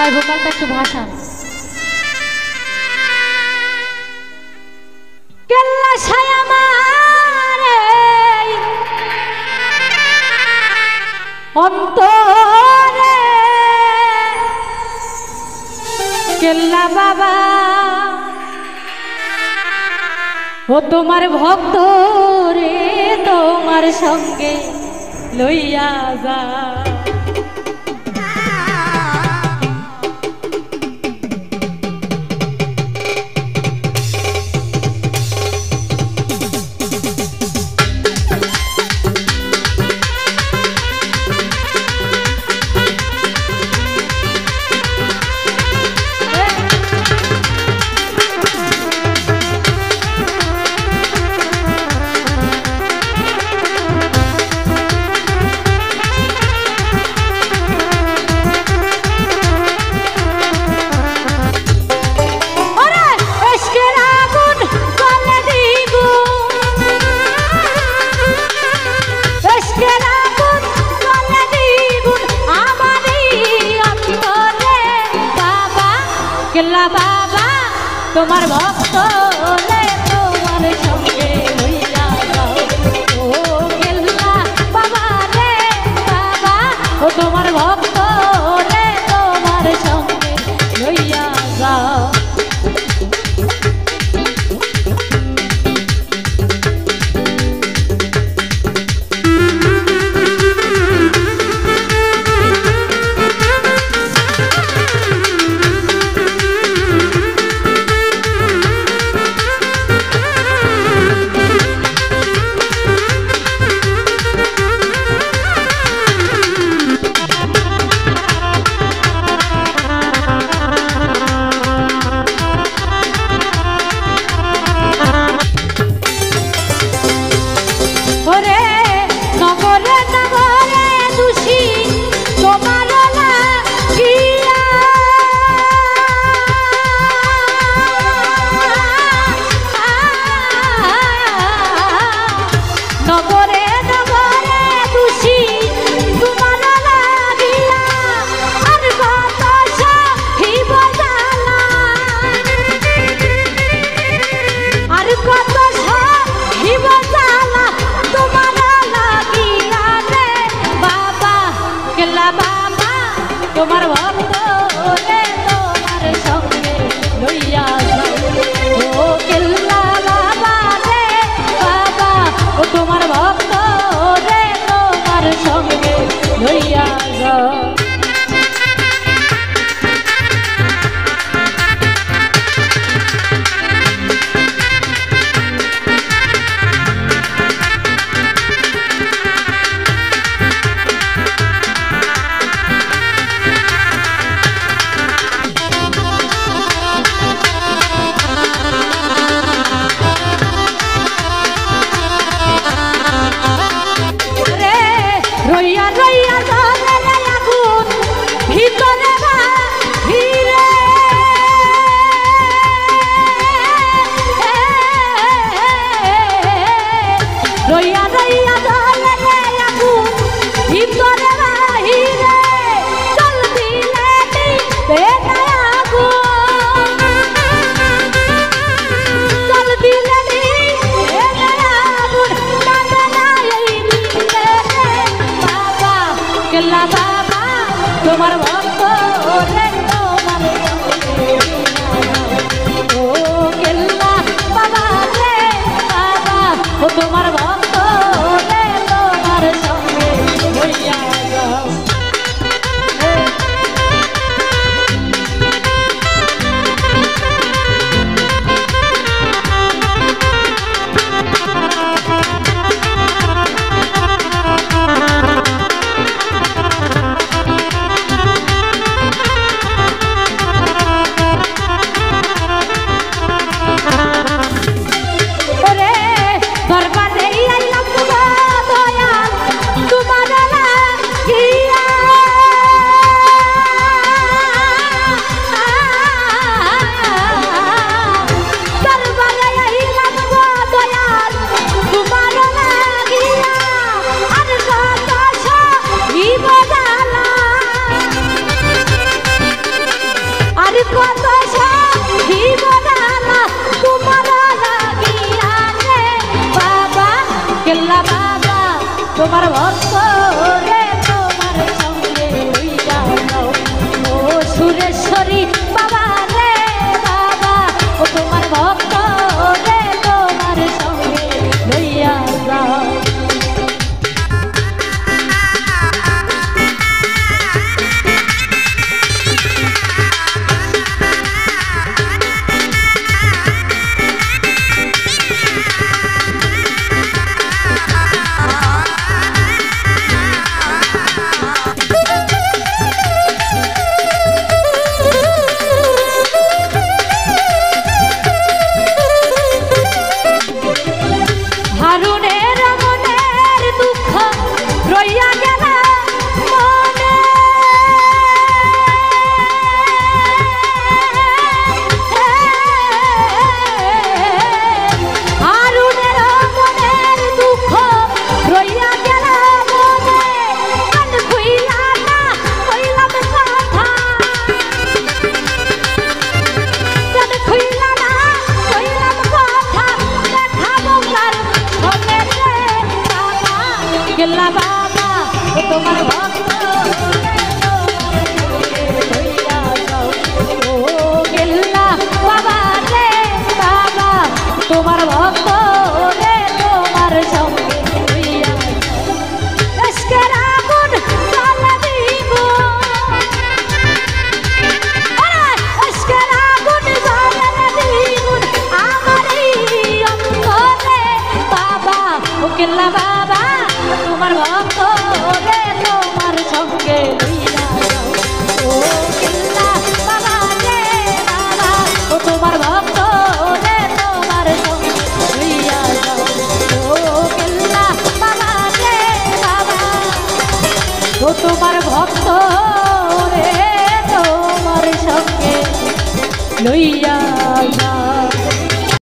ভাই ভোকালটা একটু ভাষা কেল্লা ছায়া মারে অন্তরে কেল্লা বাবা ও তোমার ভক্ত রে তোমার সঙ্গে লইয়া যা কেল্লা বাবা তোমার ভক্ত রে তোমার সঙ্গে লইয়া যাও ও কেল্লা বাবা রে বাবা ও তোমার ভক্ত রে তোমার সঙ্গে লইয়া যাও তোমার ভক্ত রে তোমার সঙ্গে লইয়া যাও ও কেল্লা বাবা রে বাবা ও তোমার ভক্ত রে তোমার সঙ্গে লইয়া যাও কেল্লা বাবা তোমার ভক্ত রে তোমার ও কেল্লা বাবা রে বাবা ও তোমার ভক্ত রে তোমার সঙ্গে লইয়া যাও কেল্লা বাবা তোমার ভক্ত রে তোমার সঙ্গে লইয়া যাও ও সুরেশ্বরী বাবা রে বাবা ও তোমার ভক্ত রে তোমার সঙ্গে লইয়া যাও কেল্লা বাবা ও তোমার ভক্ত ও কেল্লা বাবা রে বাবা তোমার ভক্ত রে তোমার সঙ্গে লইয়া এসকের আগুন জ্বালা দিব এসকের আগুন জ্বালা দিব আমার এই অন্তরে বাবা ও কেল্লা বাবা তোমার ভক্ত রে তোমার সঙ্গে লইয়া যাও ও কেল্লা বাবা রে বাবা ও তোমার ভক্ত রে তোমার সঙ্গে লইয়া যাও ও কেল্লা বাবা রে বাবা ও তোমার ভক্ত রে তোমার সঙ্গে লইয়া যাও।